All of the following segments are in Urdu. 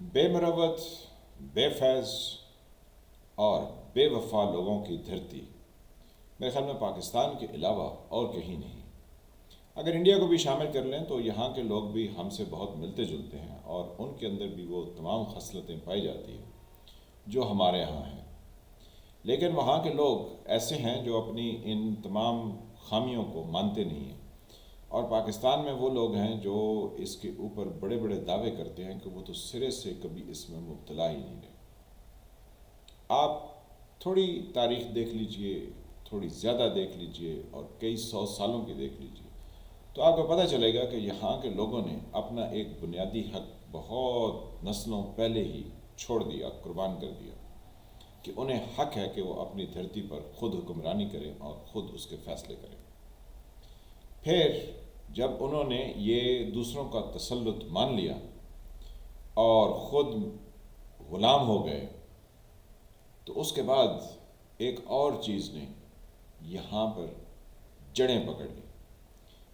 بے مروت، بے فیض اور بے وفا لوگوں کی دھرتی میرے خیال میں پاکستان کے علاوہ اور کہیں نہیں۔ اگر انڈیا کو بھی شامل کر لیں تو یہاں کے لوگ بھی ہم سے بہت ملتے جلتے ہیں، اور ان کے اندر بھی وہ تمام خصلتیں پائی جاتی ہیں جو ہمارے یہاں ہیں۔ لیکن وہاں کے لوگ ایسے ہیں جو اپنی ان تمام خامیوں کو مانتے نہیں ہیں، اور پاکستان میں وہ لوگ ہیں جو اس کے اوپر بڑے بڑے دعوے کرتے ہیں کہ وہ تو سرے سے کبھی اس میں مبتلا ہی نہیں رہے۔ آپ تھوڑی تاریخ دیکھ لیجئے، تھوڑی زیادہ دیکھ لیجئے، اور کئی سو سالوں کی دیکھ لیجئے، تو آپ کو پتہ چلے گا کہ یہاں کے لوگوں نے اپنا ایک بنیادی حق بہت نسلوں پہلے ہی چھوڑ دیا، قربان کر دیا، کہ انہیں حق ہے کہ وہ اپنی دھرتی پر خود حکمرانی کریں اور خود اس کے فیصلے کریں۔ پھر جب انہوں نے یہ دوسروں کا تسلط مان لیا اور خود غلام ہو گئے، تو اس کے بعد ایک اور چیز نے یہاں پر جڑیں پکڑ لی۔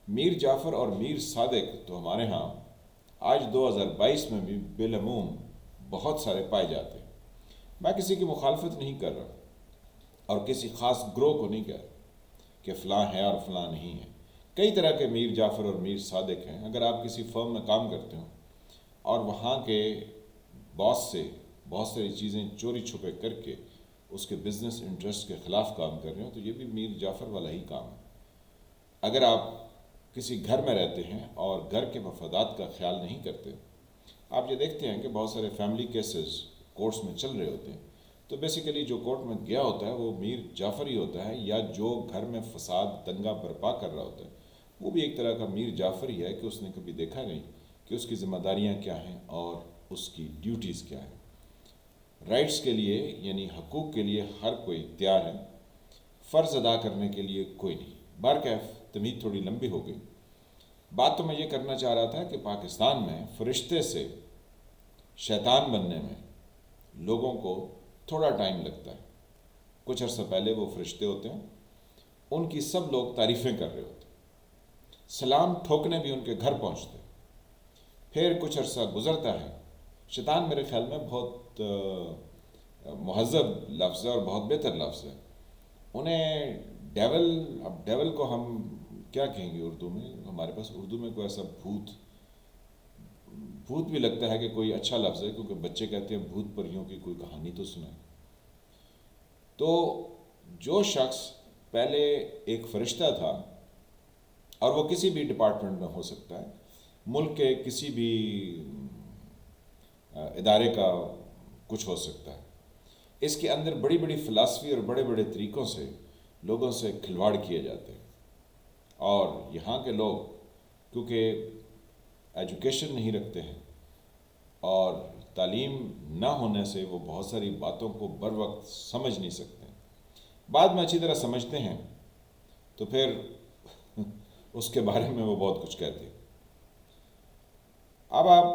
میر جعفر اور میر صادق تو ہمارے ہاں آج 2022 میں بھی بالعموم بہت سارے پائے جاتے ہیں۔ میں کسی کی مخالفت نہیں کر رہا اور کسی خاص گروہ کو نہیں کہہ رہا کہ فلاں ہے اور فلاں نہیں ہے۔ کئی طرح کے میر جعفر اور میر صادق ہیں۔ اگر آپ کسی فرم میں کام کرتے ہوں اور وہاں کے باس سے بہت ساری چیزیں چوری چھپے کر کے اس کے بزنس انٹرسٹ کے خلاف کام کر رہے ہوں، تو یہ بھی میر جعفر والا ہی کام ہے۔ اگر آپ کسی گھر میں رہتے ہیں اور گھر کے مفادات کا خیال نہیں کرتے، آپ یہ دیکھتے ہیں کہ بہت سارے فیملی کیسز کورٹس میں چل رہے ہوتے ہیں، تو بیسیکلی جو کورٹ میں گیا ہوتا ہے وہ میر جعفر ہی ہوتا ہے، یا جو گھر میں فساد دنگا برپا کر رہا ہوتا ہے وہ بھی ایک طرح کا میر جعفر ہی ہے، کہ اس نے کبھی دیکھا نہیں کہ اس کی ذمہ داریاں کیا ہیں اور اس کی ڈیوٹیز کیا ہیں۔ رائٹس کے لیے یعنی حقوق کے لیے ہر کوئی تیار ہے، فرض ادا کرنے کے لیے کوئی نہیں۔ بہرکیف تمہید تھوڑی لمبی ہو گئی۔ بات تو میں یہ کرنا چاہ رہا تھا کہ پاکستان میں فرشتے سے شیطان بننے میں لوگوں کو تھوڑا ٹائم لگتا ہے۔ کچھ عرصہ پہلے وہ فرشتے ہوتے ہیں، ان کی سب لوگ تعریفیں کر رہے ہوتے ہیں، سلام ٹھوکنے بھی ان کے گھر پہنچتے ہیں۔ پھر کچھ عرصہ گزرتا ہے، شیطان میرے خیال میں بہت مہذب لفظ ہے اور بہت بہتر لفظ ہے۔ انہیں ڈیول، اب ڈیول کو ہم کیا کہیں گے اردو میں؟ ہمارے پاس اردو میں کوئی ایسا بھوت بھی لگتا ہے کہ کوئی اچھا لفظ ہے، کیونکہ بچے کہتے ہیں بھوت پریوں کی کوئی کہانی تو سنائے۔ تو جو شخص پہلے ایک فرشتہ تھا، اور وہ کسی بھی ڈپارٹمنٹ میں ہو سکتا ہے، ملک کے کسی بھی ادارے کا کچھ ہو سکتا ہے، اس کے اندر بڑی بڑی فلاسفی اور بڑے بڑے طریقوں سے لوگوں سے کھلواڑ کیے جاتے ہیں، اور یہاں کے لوگ کیونکہ ایجوکیشن نہیں رکھتے ہیں اور تعلیم نہ ہونے سے وہ بہت ساری باتوں کو بر وقت سمجھ نہیں سکتے ہیں۔ بعد میں اچھی طرح سمجھتے ہیں تو پھر اس کے بارے میں وہ بہت کچھ کہتے ہیں۔ اب آپ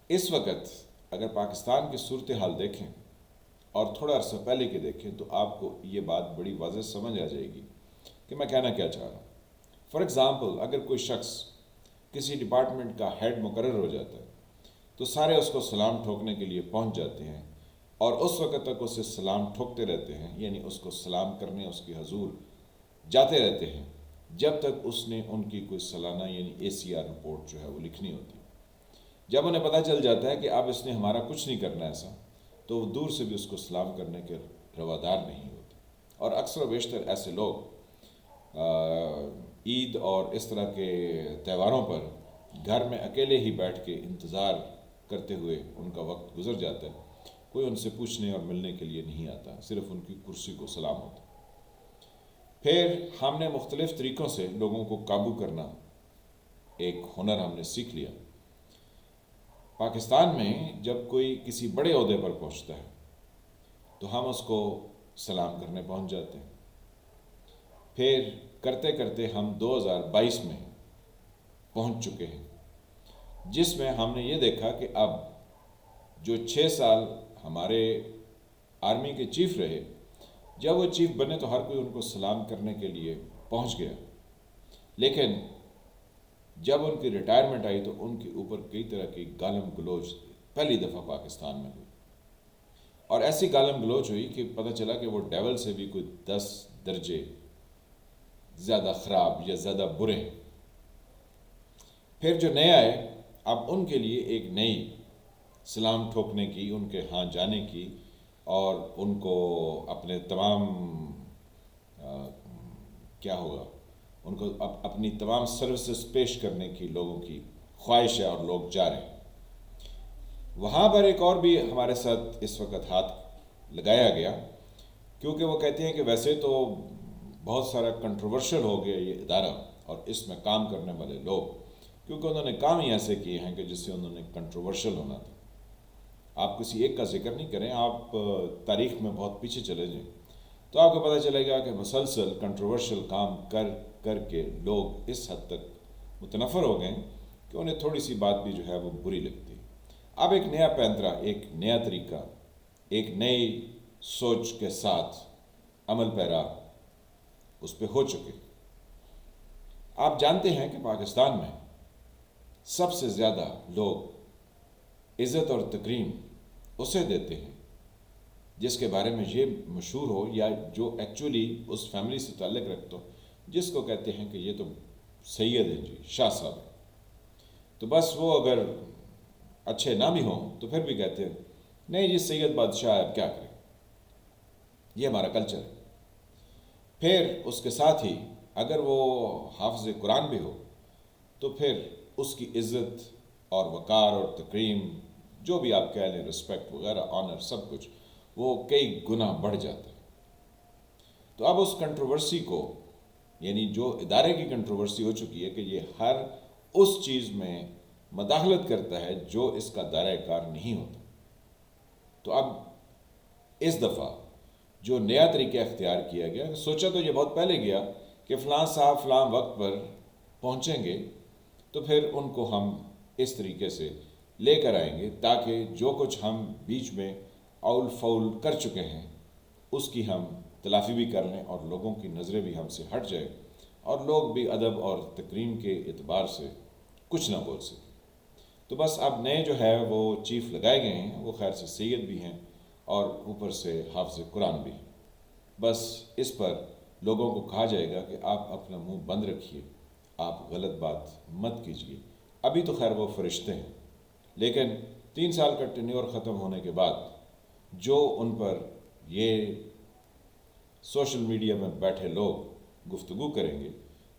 اس وقت اگر پاکستان کی صورتحال دیکھیں اور تھوڑا عرصہ پہلے کے دیکھیں تو آپ کو یہ بات بڑی واضح سمجھ آ جائے گی کہ میں کہنا کیا چاہ رہا ہوں۔ فار ایگزامپل، اگر کوئی شخص کسی ڈپارٹمنٹ کا ہیڈ مقرر ہو جاتا ہے تو سارے اس کو سلام ٹھوکنے کے لیے پہنچ جاتے ہیں، اور اس وقت تک اسے سلام ٹھوکتے رہتے ہیں، یعنی اس کو سلام کرنے اس کی حضور جاتے رہتے ہیں جب تک اس نے ان کی کوئی سالانہ یعنی ACR رپورٹ جو ہے وہ لکھنی ہوتی ہے۔ جب انہیں پتہ چل جاتا ہے کہ اب اس نے ہمارا کچھ نہیں کرنا ایسا، تو وہ دور سے بھی اس کو سلام کرنے کے روادار نہیں ہوتے۔ اور اکثر و بیشتر ایسے لوگ عید اور اس طرح کے تہواروں پر گھر میں اکیلے ہی بیٹھ کے انتظار کرتے ہوئے ان کا وقت گزر جاتا ہے، کوئی ان سے پوچھنے اور ملنے کے لیے نہیں آتا، صرف ان کی کرسی کو سلام ہوتا۔ پھر ہم نے مختلف طریقوں سے لوگوں کو قابو کرنا ایک ہنر ہم نے سیکھ لیا۔ پاکستان میں جب کوئی کسی بڑے عہدے پر پہنچتا ہے تو ہم اس کو سلام کرنے پہنچ جاتے ہیں۔ پھر کرتے کرتے ہم 2022 میں پہنچ چکے ہیں، جس میں ہم نے یہ دیکھا کہ اب جو 6 سال ہمارے آرمی کے چیف رہے، جب وہ چیف بنے تو ہر کوئی ان کو سلام کرنے کے لیے پہنچ گیا، لیکن جب ان کی ریٹائرمنٹ آئی تو ان کے اوپر کئی طرح کی گالم گلوچ پہلی دفعہ پاکستان میں ہوئی، اور ایسی گالم گلوچ ہوئی کہ پتہ چلا کہ وہ ڈیول سے بھی کوئی 10 درجے زیادہ خراب یا زیادہ برے ہیں۔ پھر جو نئے آئے، اب ان کے لیے ایک نئی سلام ٹھوکنے کی، ان کے ہاں جانے کی، اور ان کو اپنے تمام کیا ہوگا، ان کو اپنی تمام سروسز پیش کرنے کی لوگوں کی خواہش ہے، اور لوگ جا رہے ہیں۔ وہاں پر ایک اور بھی ہمارے ساتھ اس وقت ہاتھ لگایا گیا، کیونکہ وہ کہتے ہیں کہ ویسے تو بہت سارا کنٹروورشل ہو گیا یہ ادارہ اور اس میں کام کرنے والے لوگ، کیونکہ انہوں نے کام ہی ایسے کیے ہیں کہ جس سے انہوں نے کنٹروورشل ہونا تھا۔ آپ کسی ایک کا ذکر نہیں کریں، آپ تاریخ میں بہت پیچھے چلے جائیں تو آپ کو پتہ چلے گا کہ مسلسل کنٹروورشل کام کر کر کے لوگ اس حد تک متنفر ہو گئے کہ انہیں تھوڑی سی بات بھی جو ہے وہ بری لگتی ہے۔ اب ایک نیا پینترا، ایک نیا طریقہ، ایک نئی سوچ کے ساتھ عمل پیرا اس پہ ہو چکے۔ آپ جانتے ہیں کہ پاکستان میں سب سے زیادہ لوگ عزت اور تکریم اسے دیتے ہیں جس کے بارے میں یہ مشہور ہو، یا جو ایکچولی اس فیملی سے تعلق رکھتا ہو، جس کو کہتے ہیں کہ یہ تو سید ہیں جی، شاہ صاحب۔ تو بس وہ اگر اچھے نہ بھی ہوں تو پھر بھی کہتے ہیں نہیں جی سید بادشاہ ہے، اب کیا کریں، یہ ہمارا کلچر ہے۔ پھر اس کے ساتھ ہی اگر وہ حافظ قرآن بھی ہو تو پھر اس کی عزت اور وقار اور تکریم، جو بھی آپ کہہ لیں، رسپیکٹ وغیرہ، آنر، سب کچھ وہ کئی گنا بڑھ جاتا ہے۔ تو اب اس کنٹروورسی کو، یعنی جو ادارے کی کنٹروورسی ہو چکی ہے کہ یہ ہر اس چیز میں مداخلت کرتا ہے جو اس کا دائرہ کار نہیں ہوتا، تو اب اس دفعہ جو نیا طریقہ اختیار کیا گیا، سوچا تو یہ بہت پہلے گیا کہ فلاں صاحب فلاں وقت پر پہنچیں گے تو پھر ان کو ہم اس طریقے سے لے کر آئیں گے تاکہ جو کچھ ہم بیچ میں اول فول کر چکے ہیں اس کی ہم تلافی بھی کر لیں، اور لوگوں کی نظریں بھی ہم سے ہٹ جائے، اور لوگ بھی ادب اور تکریم کے اعتبار سے کچھ نہ بول سکیں۔ تو بس اب نئے جو ہے وہ چیف لگائے گئے ہیں، وہ خیر سے سید بھی ہیں اور اوپر سے حافظ قرآن بھی ہیں۔ بس اس پر لوگوں کو کہا جائے گا کہ آپ اپنا منہ بند رکھیے، آپ غلط بات مت کیجیے۔ ابھی تو خیر وہ فرشتے ہیں، لیکن 3 سال کا ٹینیور ختم ہونے کے بعد جو ان پر یہ سوشل میڈیا میں بیٹھے لوگ گفتگو کریں گے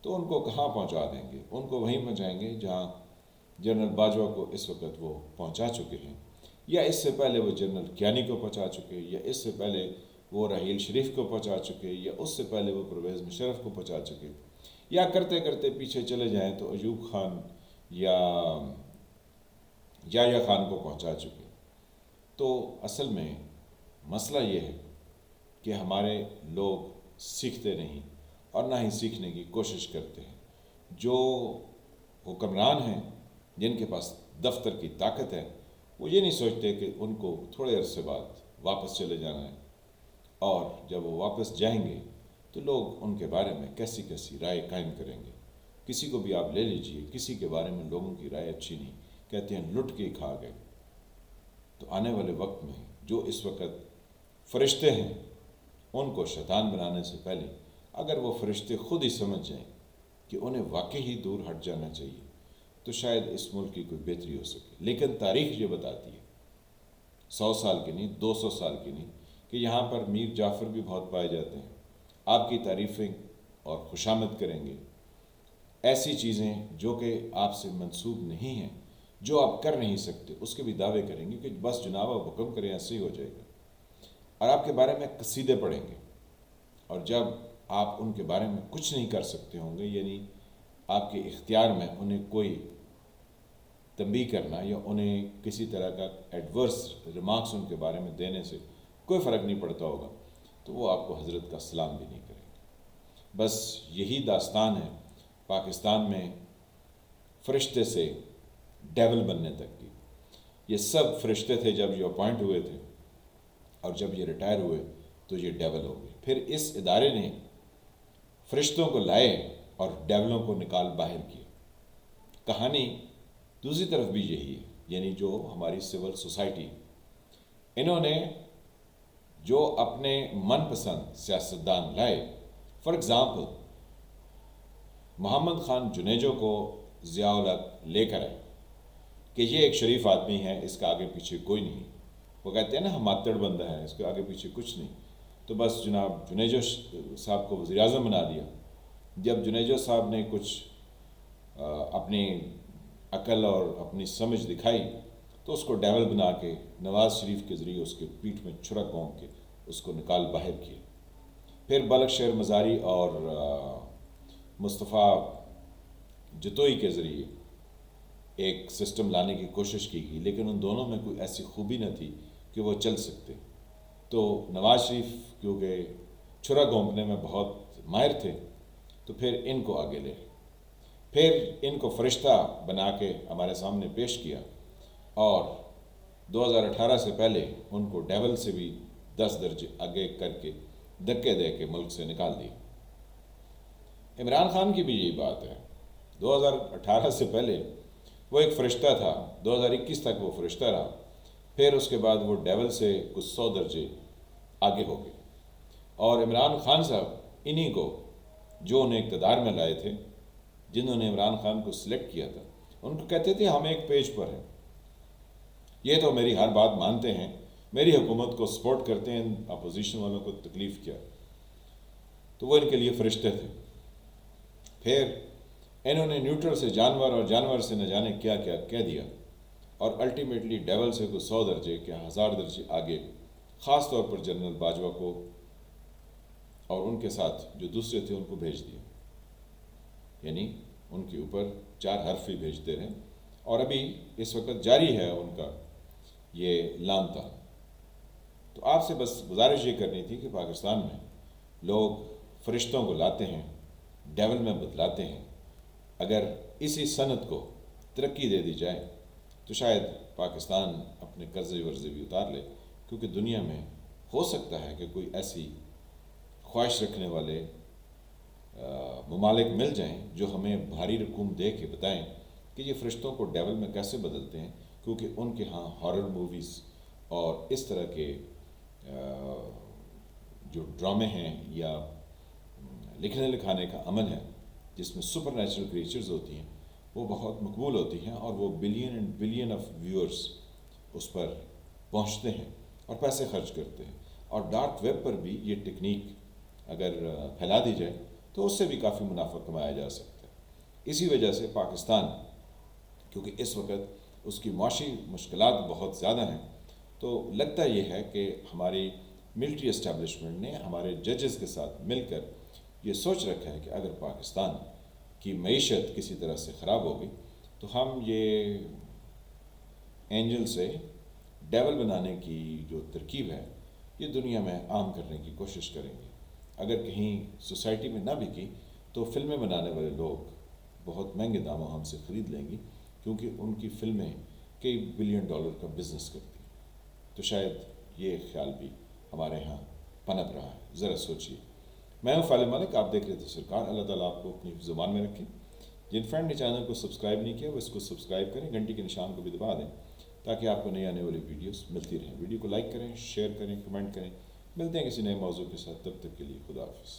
تو ان کو کہاں پہنچا دیں گے؟ ان کو وہیں پہنچائیں گے جہاں جنرل باجوہ کو اس وقت وہ پہنچا چکے ہیں، یا اس سے پہلے وہ جنرل کیانی کو پہنچا چکے، یا اس سے پہلے وہ راحیل شریف کو پہنچا چکے، یا اس سے پہلے وہ پرویز مشرف کو پہنچا چکے، یا کرتے کرتے پیچھے چلے جائیں تو ایوب خان یا یحییٰ خان کو پہنچا چکے۔ تو اصل میں مسئلہ یہ ہے کہ ہمارے لوگ سیکھتے نہیں اور نہ ہی سیکھنے کی کوشش کرتے ہیں۔ جو حکمران ہیں جن کے پاس دفتر کی طاقت ہے، وہ یہ نہیں سوچتے کہ ان کو تھوڑے عرصے بعد واپس چلے جانا ہے، اور جب وہ واپس جائیں گے تو لوگ ان کے بارے میں کیسی کیسی رائے قائم کریں گے۔ کسی کو بھی آپ لے لیجئے، کسی کے بارے میں لوگوں کی رائے اچھی نہیں، کہتے ہیں لٹ کے کھا گئے۔ تو آنے والے وقت میں جو اس وقت فرشتے ہیں ان کو شیطان بنانے سے پہلے اگر وہ فرشتے خود ہی سمجھ جائیں کہ انہیں واقعی ہی دور ہٹ جانا چاہیے تو شاید اس ملک کی کوئی بہتری ہو سکے۔ لیکن تاریخ یہ بتاتی ہے، 100 سال کی نہیں، 200 سال کی نہیں، کہ یہاں پر میر جعفر بھی بہت پائے جاتے ہیں، آپ کی تعریفیں اور خوشامد کریں گے، ایسی چیزیں جو کہ آپ سے منسوب نہیں ہیں، جو آپ کر نہیں سکتے، اس کے بھی دعوے کریں گے کہ بس جناب آپ حکم کریں ایسے ہی ہو جائے گا، اور آپ کے بارے میں قصیدے پڑھیں گے۔ اور جب آپ ان کے بارے میں کچھ نہیں کر سکتے ہوں گے، یعنی آپ کے اختیار میں انہیں کوئی تنبیہ کرنا یا انہیں کسی طرح کا ایڈورس ریمارکس ان کے بارے میں دینے سے کوئی فرق نہیں پڑتا ہوگا، تو وہ آپ کو حضرت کا سلام بھی نہیں کریں گے۔ بس یہی داستان ہے پاکستان میں فرشتے سے ڈیول بننے تک کی۔ یہ سب فرشتے تھے جب یہ اپوائنٹ ہوئے تھے، اور جب یہ ریٹائر ہوئے تو یہ ڈیول ہو گئے۔ پھر اس ادارے نے فرشتوں کو لائے اور ڈیولوں کو نکال باہر کیا۔ کہانی دوسری طرف بھی یہی ہے یعنی جو ہماری سول سوسائٹی، انہوں نے جو اپنے من پسند سیاستدان لائے، فار ایگزامپل محمد خان جنیجو کو ضیاء الحق لے کر آئے کہ یہ ایک شریف آدمی ہے، اس کا آگے پیچھے کوئی نہیں، وہ کہتے ہیں نا ہم ماتڑ بندہ ہے، اس کے آگے پیچھے کچھ نہیں، تو بس جناب جنیجو صاحب کو وزیر اعظم بنا دیا۔ جب جنیجو صاحب نے کچھ اپنی عقل اور اپنی سمجھ دکھائی تو اس کو ڈیول بنا کے نواز شریف کے ذریعے اس کے پیٹھ میں چھرا گھونپ کے اس کو نکال باہر کیا۔ پھر بلک شیر مزاری اور مصطفیٰ جتوئی کے ذریعے ایک سسٹم لانے کی کوشش کی گئی، لیکن ان دونوں میں کوئی ایسی خوبی نہ تھی کہ وہ چل سکتے۔ تو نواز شریف کیونکہ چھرا گھونپنے میں بہت ماہر تھے تو پھر ان کو آگے لے، پھر ان کو فرشتہ بنا کے ہمارے سامنے پیش کیا، اور 2018 سے پہلے ان کو ڈیول سے بھی 10 درجے آگے کر کے دھکے دے کے ملک سے نکال دی۔ عمران خان کی بھی یہی بات ہے، 2018 سے پہلے وہ ایک فرشتہ تھا، 2021 تک وہ فرشتہ رہا، پھر اس کے بعد وہ ڈیول سے کچھ 100 درجے آگے ہو گئے۔ اور عمران خان صاحب انہی کو جو انہیں اقتدار میں لائے تھے، جنہوں نے عمران خان کو سلیکٹ کیا تھا، ان کو کہتے تھے ہم ایک پیج پر ہیں، یہ تو میری ہر بات مانتے ہیں، میری حکومت کو سپورٹ کرتے ہیں، اپوزیشن والوں کو تکلیف کیا، تو وہ ان کے لیے فرشتے تھے۔ پھر انہوں نے نیوٹرل سے جانور اور جانور سے نہ جانے کیا کیا کہہ دیا، اور الٹیمیٹلی ڈیول سے کوئی 100 درجے کیا 1000 درجے آگے، خاص طور پر جنرل باجوہ کو اور ان کے ساتھ جو دوسرے تھے ان کو بھیج دیا، یعنی ان کے اوپر 4 حرف ہی بھیجتے رہے، اور ابھی اس وقت جاری ہے ان کا یہ لام تان۔ تو آپ سے بس گزارش یہ کرنی تھی کہ پاکستان میں لوگ فرشتوں کو لاتے ہیں، ڈیول میں بدلاتے ہیں، اگر اسی صنعت کو ترقی دے دی جائے تو شاید پاکستان اپنے قرضے ورضے بھی اتار لے، کیونکہ دنیا میں ہو سکتا ہے کہ کوئی ایسی خواہش رکھنے والے ممالک مل جائیں جو ہمیں بھاری رقوم دے کے بتائیں کہ یہ فرشتوں کو ڈیول میں کیسے بدلتے ہیں، کیونکہ ان کے ہاں ہارر موویز اور اس طرح کے جو ڈرامے ہیں یا لکھنے لکھانے کا عمل ہے جس میں سپر نیچرل کریچرز ہوتی ہیں، وہ بہت مقبول ہوتی ہیں، اور وہ billion and billion of viewers اس پر پہنچتے ہیں اور پیسے خرچ کرتے ہیں، اور ڈارک ویب پر بھی یہ ٹیکنیک اگر پھیلا دی جائے تو اس سے بھی کافی منافع کمایا جا سکتا ہے۔ اسی وجہ سے پاکستان، کیونکہ اس وقت اس کی معاشی مشکلات بہت زیادہ ہیں، تو لگتا یہ ہے کہ ہماری ملٹری اسٹیبلشمنٹ نے ہمارے ججز کے ساتھ مل کر یہ سوچ رکھا ہے کہ اگر پاکستان کی معیشت کسی طرح سے خراب ہوگی تو ہم یہ اینجل سے ڈیول بنانے کی جو ترکیب ہے یہ دنیا میں عام کرنے کی کوشش کریں گے۔ اگر کہیں سوسائٹی میں نہ بھی کی تو فلمیں بنانے والے لوگ بہت مہنگے داموں ہم سے خرید لیں گی، کیونکہ ان کی فلمیں کئی بلین ڈالر کا بزنس کرتی ہیں۔ تو شاید یہ خیال بھی ہمارے ہاں پنپ رہا ہے، ذرا سوچیے۔ میں ہوں فالح ملک، آپ دیکھ رہے تھے سرکار۔ اللہ تعالیٰ آپ کو اپنی زبان میں رکھیں۔ جن فرینڈ نے چینل کو سبسکرائب نہیں کیا وہ اس کو سبسکرائب کریں، گھنٹی کے نشان کو بھی دبا دیں تاکہ آپ کو نئی آنے والی ویڈیوز ملتی رہیں۔ ویڈیو کو لائک کریں، شیئر کریں، کمنٹ کریں۔ ملتے ہیں کسی نئے موضوع کے ساتھ، تب تک کے لیے خدا حافظ۔